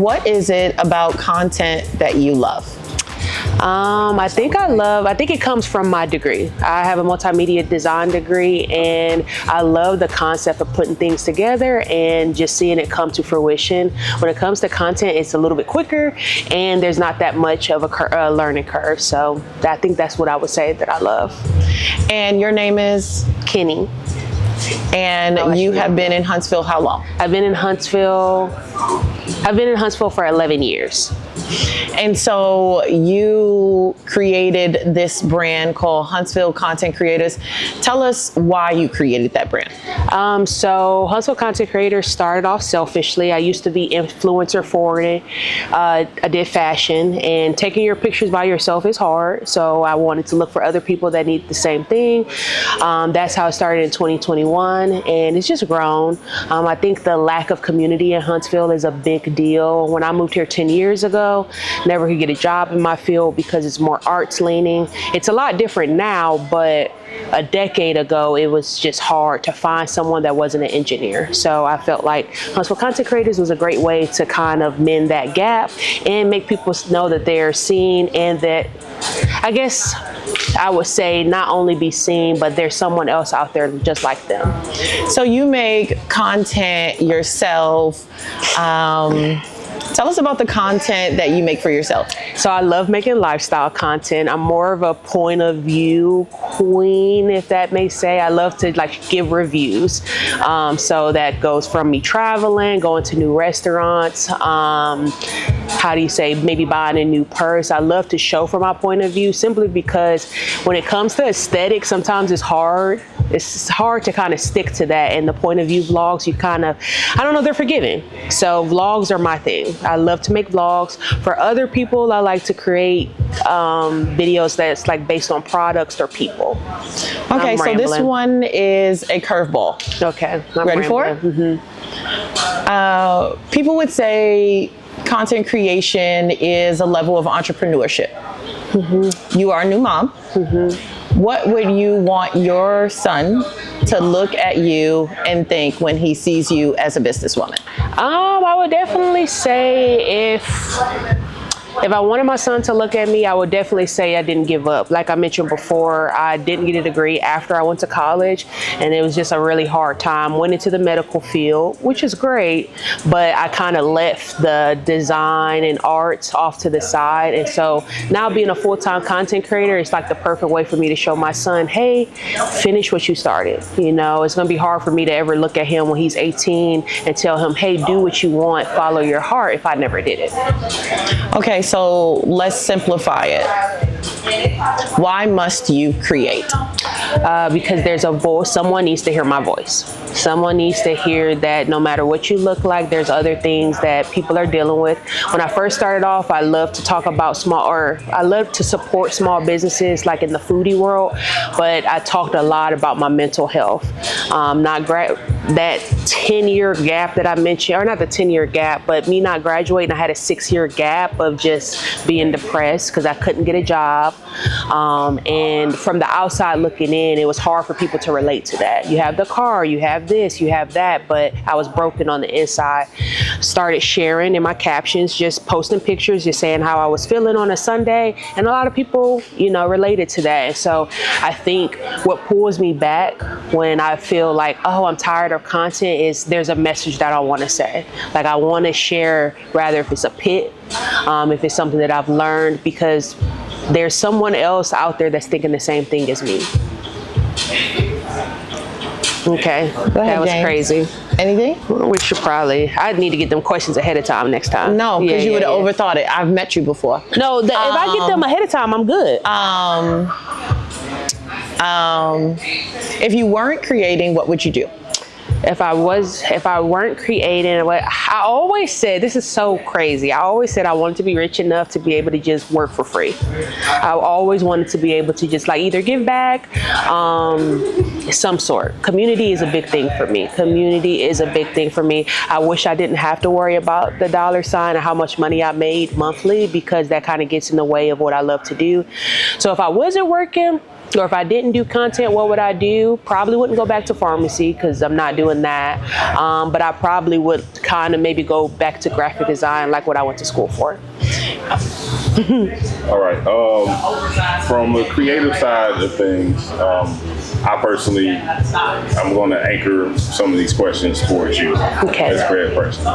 what is it about content that you love? I think it comes from my degree. I have a multimedia design degree, and I love the concept of putting things together and just seeing it come to fruition. When it comes to content, it's a little bit quicker and there's not that much of a learning curve. So I think that's what I would say that I love. And your name is? Kenny. And you have been in Huntsville how long? I've been in Huntsville for 11 years. And so you created this brand called Huntsville Content Creators. Tell us why you created that brand. So Huntsville Content Creators started off selfishly. I used to be influencer forwarding. I did fashion, and taking your pictures by yourself is hard. So I wanted to look for other people that need the same thing. That's how it started in 2021, and it's just grown. I think the lack of community in Huntsville is a big deal. When I moved here 10 years ago, never could get a job in my field because it's more arts leaning. It's a lot different now, but a decade ago, it was just hard to find someone that wasn't an engineer. So I felt like Huntsville Content Creators was a great way to kind of mend that gap and make people know that they're seen, and that, I guess I would say, not only be seen, but there's someone else out there just like them. So you make content yourself. Tell us about the content that you make for yourself. So I love making lifestyle content. I'm more of a point of view queen, if that may say. I love to give reviews. So that goes from me traveling, going to new restaurants, maybe buying a new purse. I love to show from my point of view, simply because when it comes to aesthetics, sometimes it's hard. It's hard to kind of stick to that. And the point of view vlogs, they're forgiving. So vlogs are my thing. I love to make vlogs. For other people, I like to create videos that's based on products or people. Okay, so this one is a curveball. Okay. Ready for it? Mm-hmm. People would say content creation is a level of entrepreneurship. Mm-hmm. You are a new mom. Mm-hmm. What would you want your son to look at you and think when he sees you as a businesswoman? I would definitely say if I wanted my son to look at me, I would definitely say I didn't give up. Like I mentioned before, I didn't get a degree after I went to college, and it was just a really hard time. Went into the medical field, which is great, but I kind of left the design and arts off to the side. And so now being a full-time content creator, it's like the perfect way for me to show my son, hey, finish what you started. It's gonna be hard for me to ever look at him when he's 18 and tell him, hey, do what you want, follow your heart, if I never did it. Okay, so let's simplify it. Why must you create? Because there's a voice. Someone needs to hear my voice. Someone needs to hear that no matter what you look like, there's other things that people are dealing with. When I first started off, I love to talk about I love to support small businesses like in the foodie world, but I talked a lot about my mental health. That 10-year gap that I mentioned, or not the 10-year gap, but me not graduating, I had a 6-year gap of just being depressed because I couldn't get a job. And from the outside looking in, it was hard for people to relate to that. You have the car, you have this, you have that, but I was broken on the inside. Started sharing in my captions, just posting pictures, just saying how I was feeling on a Sunday. And a lot of people, related to that. So I think what pulls me back when I feel like, oh, I'm tired of content, is there's a message that I want to say. Like I want to share, rather if it's a pit, if it's something that I've learned, because there's someone else out there that's thinking the same thing as me. Okay, go ahead, that was James. Crazy. Anything? I'd need to get them questions ahead of time next time. No, because you would have overthought it. I've met you before. No, if I get them ahead of time, I'm good. If you weren't creating, what would you do? If I weren't creating, I always said, this is so crazy. I always said I wanted to be rich enough to be able to just work for free. I always wanted to be able to just either give back, some sort. Community is a big thing for me. I wish I didn't have to worry about the dollar sign and how much money I made monthly, because that kind of gets in the way of what I love to do. So if I wasn't working, or if I didn't do content, what would I do? Probably wouldn't go back to pharmacy, because I'm not doing doing that. But I probably would kind of maybe go back to graphic design, like what I went to school for. All right. From the creative side of things, I personally, I'm going to anchor some of these questions towards you Okay. as a creative person.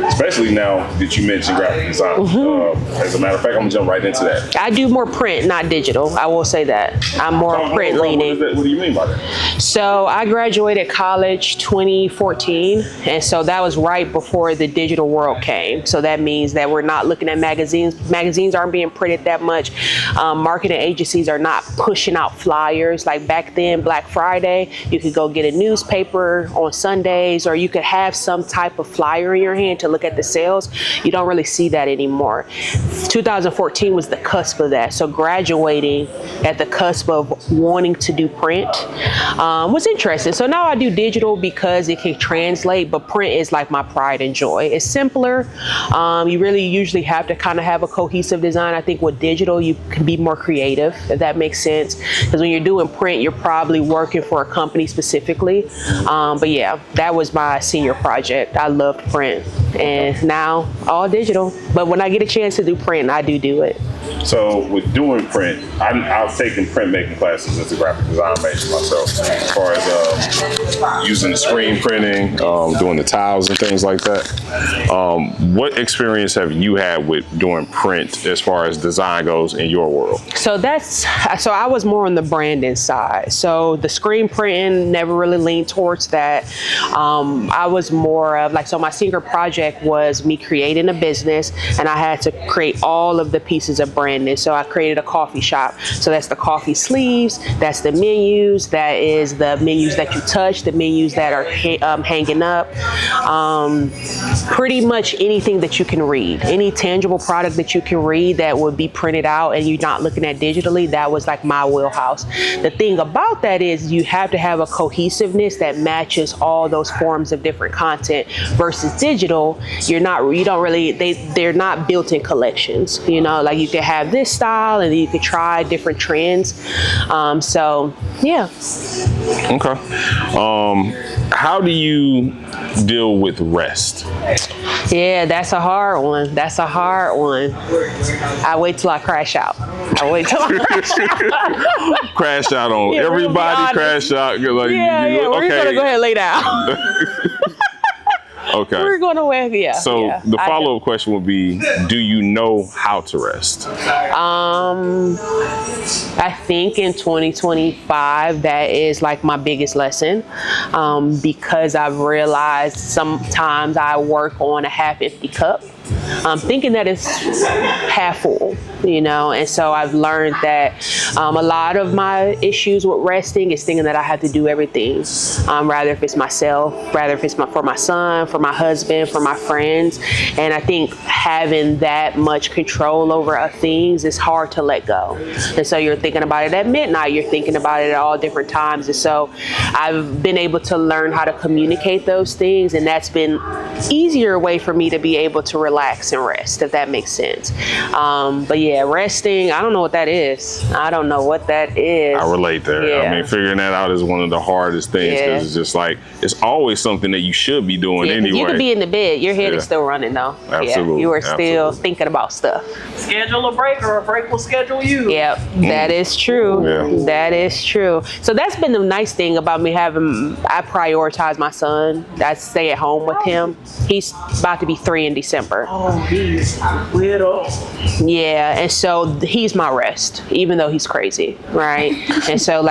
Especially now that you mentioned graphic design. As a matter of fact, I'm going to jump right into that. I do more print, not digital. I will say that. I'm more print leaning. What do you mean by that? So I graduated college 2014, and so that was right before the digital world came. So that means that we're not looking at magazines. Magazines aren't being printed that much. Marketing agencies are not pushing out flyers. Like back then, Black Friday, you could go get a newspaper on Sundays, or you could have some type of flyer in your hand to look at the sales. You don't really see that anymore. 2014 was the cusp of that. So graduating at the cusp of wanting to do print was interesting. So now I do digital because it can translate, but print is like my pride and joy. It's simpler. You really usually have to kind of have a cohesive design. I think with digital, you can be more creative, if that makes sense. Because when you're doing print, you're probably working for a company specifically. But yeah, that was my senior project. I loved print, and now all digital. But when I get a chance to do print, I do it. So with doing print, I've taken printmaking classes as a graphic design major myself. As far as using the screen printing, doing the tiles and things like that. What experience have you had with doing print as far as design goes in your world? So I was more on the branding side. So the screen printing never really leaned towards that. I was more of like, so my senior project was me creating a business, and I had to create all of the pieces of branding. So I created a coffee shop. So that's the coffee sleeves, that's the menus, that is the menus that you touch, the menus that are hanging up. Pretty much anything that you can read, any tangible product that you can read that would be printed out and you're not looking at digitally, that was like my wheelhouse. The thing about that is you have to have a cohesiveness that matches all those forms of different content versus digital. They're not built in collections, like you can have this style and then you could try different trends. So yeah. Okay. How do you deal with rest? Yeah, that's a hard one. I wait till I crash out. Crash out on Yeah, everybody. Crash out. Like, we're gonna go ahead and lay down. Okay. We're gonna wave, yeah. So yeah. the follow-up question would be, do you know how to rest? I think in 2025, that is like my biggest lesson, because I've realized sometimes I work on a half empty cup. Thinking that it's half full, and so I've learned that a lot of my issues with resting is thinking that I have to do everything, rather if it's myself, rather if it's for my son, for my husband, for my friends. And I think having that much control over things is hard to let go. And so you're thinking about it at midnight, you're thinking about it at all different times. And so I've been able to learn how to communicate those things, and that's been easier way for me to be able to relax and rest, if that makes sense. But yeah, resting, I don't know what that is. I relate there. Yeah. I mean, figuring that out is one of the hardest things, because it's just like, it's always something that you should be doing anyway. You could be in the bed, your head is still running though. Absolutely. Yeah, you are still thinking about stuff. Schedule a break, or a break will schedule you. Yep, that is true. Yeah. That is true. So that's been the nice thing about me I prioritize my son. I stay at home with him. He's about to be 3 in December. Oh, he's little. Yeah, and so he's my rest, even though he's crazy, right? And so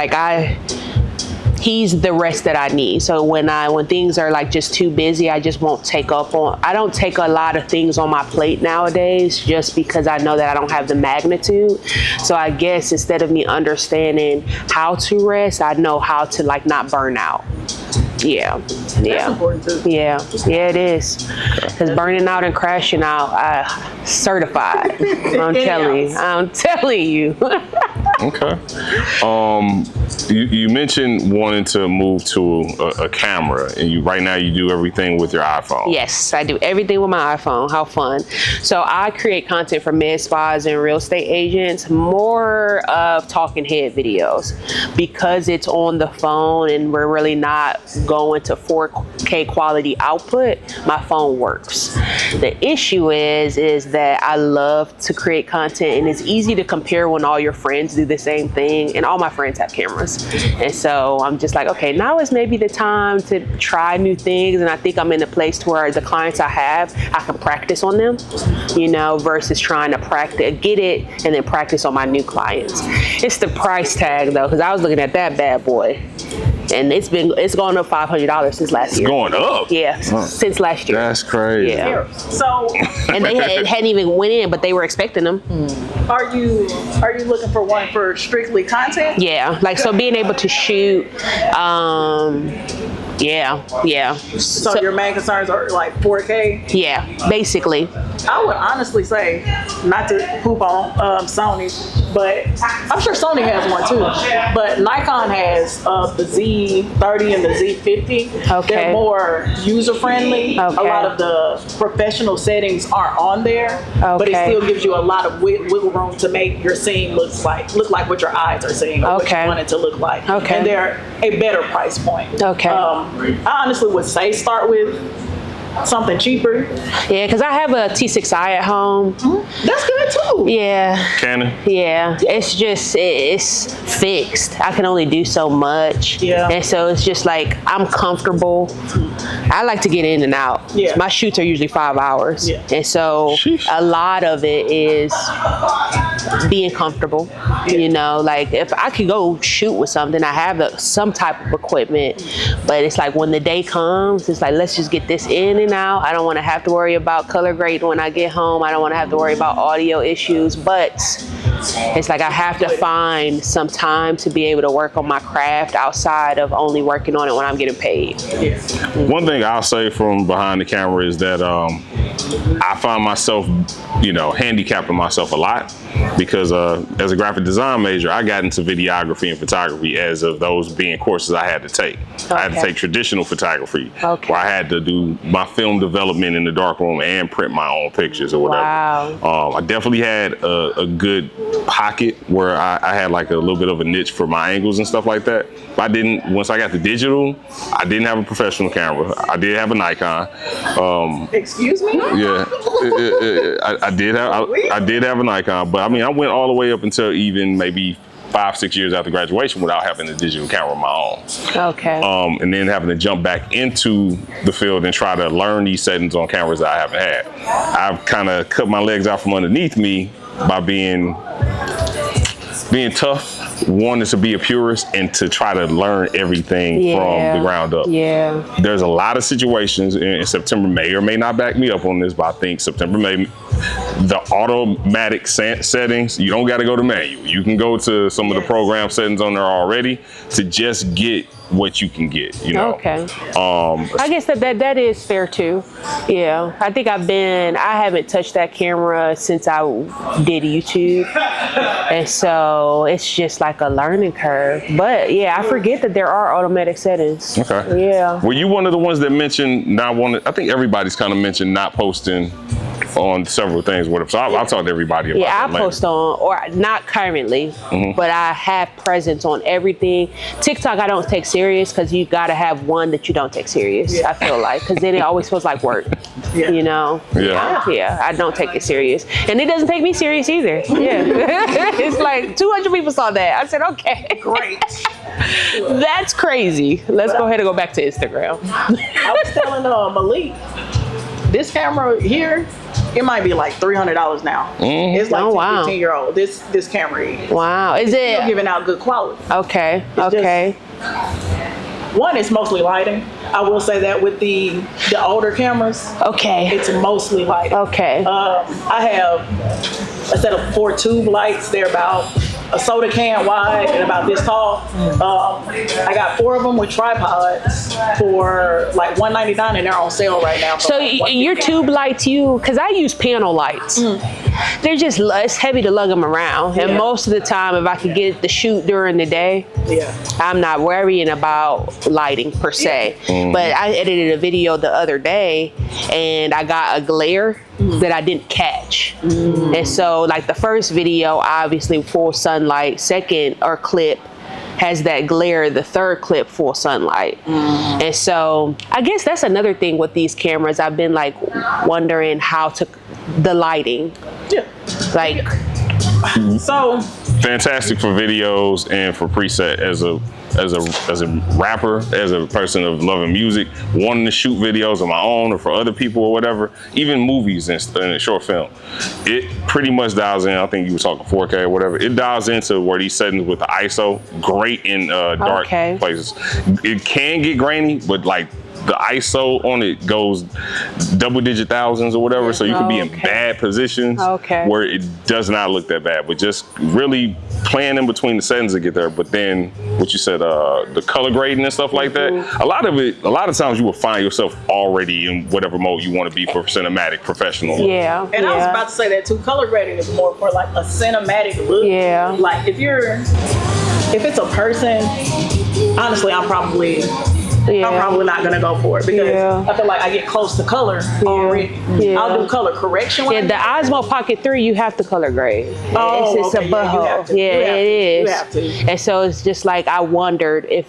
he's the rest that I need. So when things are like just too busy, I just won't I don't take a lot of things on my plate nowadays, just because I know that I don't have the magnitude. So I guess instead of me understanding how to rest, I know how to not burn out. Yeah. That's important too. Yeah, it is. Because burning out and crashing out, certified. I'm telling you. Okay. You mentioned wanting to move to a camera, and right now you do everything with your iPhone. Yes, I do everything with my iPhone. How fun. So I create content for med spas and real estate agents, more of talking head videos, because it's on the phone and we're really not going to 4K quality output. My phone works. The issue is that I love to create content, and it's easy to compare when all your friends do the same thing, and all my friends have cameras. And so I'm just like, okay, now is maybe the time to try new things. And I think I'm in a place to where the clients I can practice on them, you know, versus trying to get it and then practice on my new clients. It's the price tag though, because I was looking at that bad boy, and it's gone up $500 since last year. It's going up? Yeah, since last year. That's crazy. Yeah. So, And they hadn't even went in, but they were expecting them. are you looking for one for strictly content? Yeah, like so being able to shoot, yeah. So your main concerns are like 4K? Yeah, basically. I would honestly say, not to poop on Sony, but I'm sure Sony has one too. But Nikon has the Z30 and the Z50. Okay. They're more user friendly. Okay. A lot of the professional settings aren't on there, but it Okay. still gives you a lot of wiggle room to make your scene look like what your eyes are seeing or what Okay. you want it to look like. Okay. And they're a better price point. Okay. I honestly would say start with something cheaper. Yeah, because I have a T6i at home. That's good too. Yeah. Canon? Yeah, it's just, it's fixed. I can only do so much. Yeah. And so it's just like, I'm comfortable. I like to get in and out. Yeah. My shoots are usually 5 hours. Yeah. And so Sheesh. a lot of it is being comfortable. You know, like if I could go shoot with something, I have some type of equipment, but it's like when the day comes, it's like, let's just get this in and out. I don't want to have to worry about color grading when I get home. I don't want to have to worry about audio issues, but it's like I have to find some time to be able to work on my craft outside of only working on it when I'm getting paid. One thing I'll say from behind the camera is that I find myself, handicapping myself a lot because as a graphic design major, I got into videography and photography as of those being courses I had to take. I had to Okay. take traditional photography, Okay. where I had to do my film development in the darkroom and print my own pictures or whatever. Wow. I definitely had a good pocket where I had like a little bit of a niche for my angles and stuff like that. But once I got the digital, I didn't have a professional camera. I did have a Nikon. Excuse me? Yeah, I did have a Nikon, but I mean, I went all the way up until even maybe 5-6 years after graduation without having a digital camera of my own. Okay. And then having to jump back into the field and try to learn these settings on cameras that I haven't had. I've kind of cut my legs out from underneath me by being tough, wanting to be a purist, and to try to learn everything from the ground up. Yeah. There's a lot of situations, and September may or may not back me up on this, but I think September may, the automatic settings, you don't got to go to manual. You can go to some of the program settings on there already to just get what you can get, Okay. I guess that is fair too. Yeah. I think I haven't touched that camera since I did YouTube. And so it's just like a learning curve. But yeah, I forget that there are automatic settings. Okay. Yeah. Were you one of the ones that mentioned I think everybody's kind of mentioned not posting on several things with them. So I'll talk to everybody about Yeah, that I later. post on, or not currently, but I have presence on everything. TikTok I don't take serious because you gotta have one that you don't take serious, I feel like, because then it always feels like work, you know? Yeah. Yeah, I don't take it serious. And it doesn't take me serious either, yeah. It's like 200 people saw that. I said, okay. Great. That's crazy. Let's go ahead and go back to Instagram. I was telling Malik, this camera here, it might be like $300 now. It's like Oh, wow. 15-year-old. This camera is. Wow, is Still it? giving out good quality. Okay, just- okay. One, it's mostly lighting. I will say that with the older cameras, Okay, it's mostly lighting. okay. I have a set of 4 tube lights. They're about a soda can wide and about this tall. I got 4 of them with tripods for like $199, and they're on sale right now. So your tube lights, because I use panel lights. They're just, it's heavy to lug them around. And most of the time, if I could get the shoot during the day, I'm not worrying about lighting per se. But I edited a video the other day and I got a glare that I didn't catch. And so like the first video, obviously full sunlight, second or clip has that glare, the third clip full sunlight. And so I guess that's another thing with these cameras. I've been like wondering the lighting. Like, so fantastic for videos and for preset as a rapper, as a person of loving music, wanting to shoot videos of my own or for other people or whatever, even movies and short film. It pretty much dials in. I think you were talking 4K or whatever. It dials into where these settings with the ISO, great in dark places. It can get grainy, but like the ISO on it goes double-digit thousands or whatever, so you can be in bad positions where it does not look that bad. But just really playing in between the settings to get there. But then what you said, the color grading and stuff like that, a lot of times you will find yourself already in whatever mode you want to be for cinematic, professional. And I was about to say that too. Color grading is more for like a cinematic look. Like if it's a person, honestly, I'm probably not gonna go for it because I feel like I get close to color already. I'll do color correction. The Osmo Pocket 3, you have to color grade. It's a butthole. It is. You have to. And so it's just like I wondered if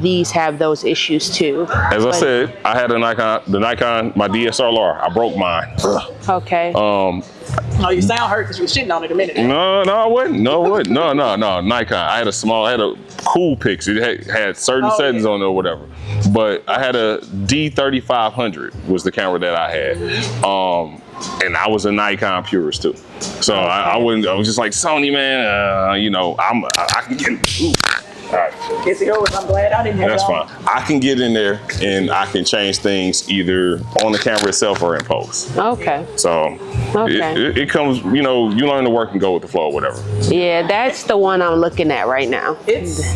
these have those issues too. As I said, I had the Nikon, my DSLR. I broke mine. Okay. Oh, you sound hurt because you were shitting on it a minute ago. No, I wouldn't. No, Nikon. I had a cool Pix. It had certain settings on it or whatever. But I had a D3500 was the camera that I had. And I was a Nikon purist too. So I was just like, Sony, man, I can get, all right. It's yours. I'm glad I didn't have That's fine. I can get in there and I can change things either on the camera itself or in post. Okay. So it comes, you learn to work and go with the flow or whatever. Yeah, that's the one I'm looking at right now.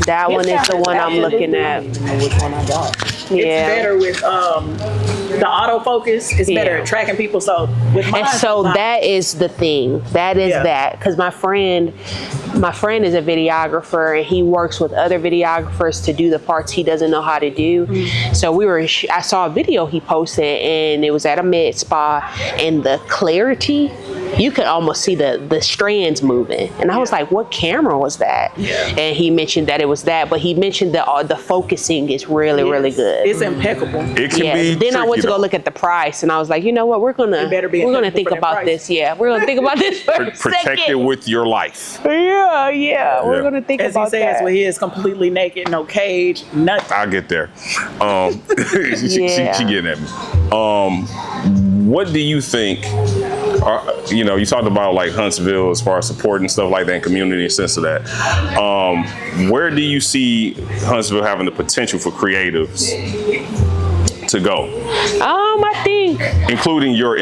That one is the one I'm looking at. Which one I got. It's better with the autofocus. It's better at tracking people. So with mine, that is the thing. That is that. Because my friend is a videographer and he works with other videographers to do the parts he doesn't know how to do. So I saw a video he posted and it was at a med spa and the clarity, you could almost see the strands moving. And I was like, what camera was that? And he mentioned that it was that, but he mentioned that the focusing is really, really good. It's impeccable. It can be Then I went to go look at the price and I was like, you know what, we're gonna think about this. We're gonna think about this for a Protect it with your life. We're gonna think about that. As he says, well, he is completely naked, no cage, nothing. I'll get there. She getting at me. What do you think? You talked about like Huntsville as far as support and stuff like that, and community and sense of that. Where do you see Huntsville having the potential for creatives to go? I think including your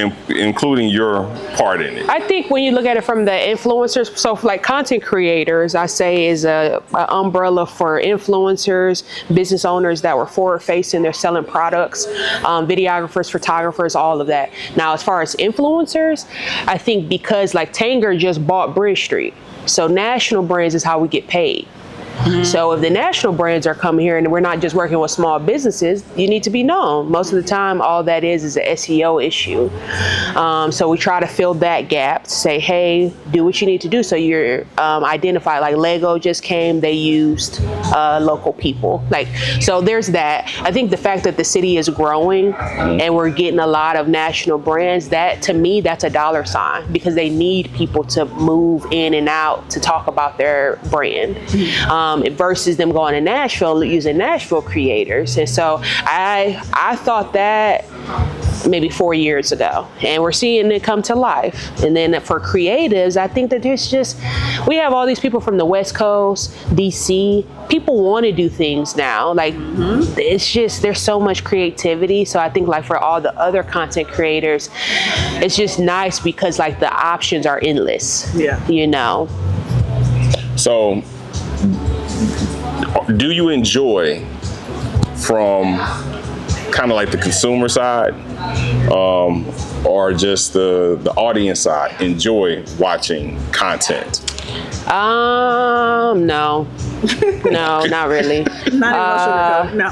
part in it. I think when you look at it from the influencers, so for like content creators, I say is a umbrella for influencers, business owners that were forward facing, they're selling products, videographers, photographers, all of that. Now, as far as influencers, I think because like Tanger just bought Bridge Street, so national brands is how we get paid. So if the national brands are coming here and we're not just working with small businesses, you need to be known. Most of the time, all that is an SEO issue. So we try to fill that gap to say, hey, do what you need to do. So you're identified, like Lego just came, they used local people. So there's that. I think the fact that the city is growing and we're getting a lot of national brands, that to me, that's a dollar sign because they need people to move in and out to talk about their brand. Versus them going to Nashville using Nashville creators. And so I thought that maybe 4 years ago, and we're seeing it come to life. And then for creatives, I think that we have all these people from the West Coast, DC, people want to do things now. It's just, there's so much creativity. So I think like for all the other content creators, it's just nice because like the options are endless, So, do you enjoy from kind of like the consumer side, or just the audience side enjoy watching content? No, no, not really. Not even no.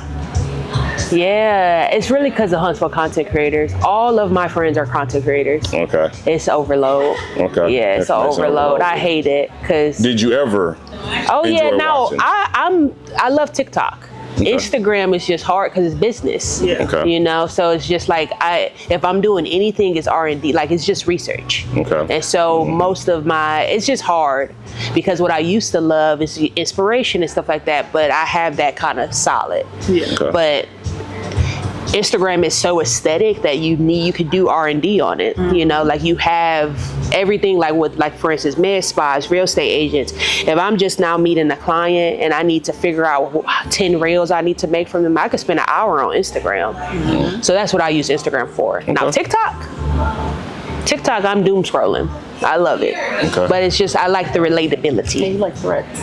Yeah, it's really because of Huntsville content creators. All of my friends are content creators. Okay. It's overload. Okay. Yeah, it's overload. I hate it because. Did you ever? Oh yeah, enjoy no, watching? I love TikTok. Okay. Instagram is just hard because it's business. Yeah. Okay. You know, so it's just like if I'm doing anything, it's R&D. Like it's just research. Okay. And so most of it's just hard because what I used to love is inspiration and stuff like that. But I have that kind of solid. Yeah. Okay. But Instagram is so aesthetic that you could do R&D on it. You know, like you have everything, like with, like for instance, med spas, real estate agents. If I'm just now meeting a client and I need to figure out 10 reels I need to make from them, I could spend an hour on Instagram. So that's what I use Instagram for. Now TikTok, I'm doom scrolling. I love it. Okay. But it's just, I like the relatability. You like threads?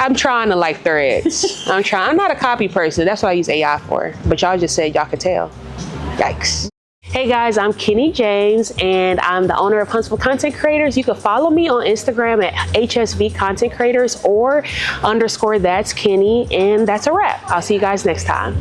I'm trying to like threads. I'm not a copy person. That's what I use AI for. But y'all just said y'all could tell. Yikes. Hey guys, I'm Kenny James and I'm the owner of Huntsville Content Creators. You can follow me on Instagram at HSV Content Creators or _ that's Kenny, and that's a wrap. I'll see you guys next time.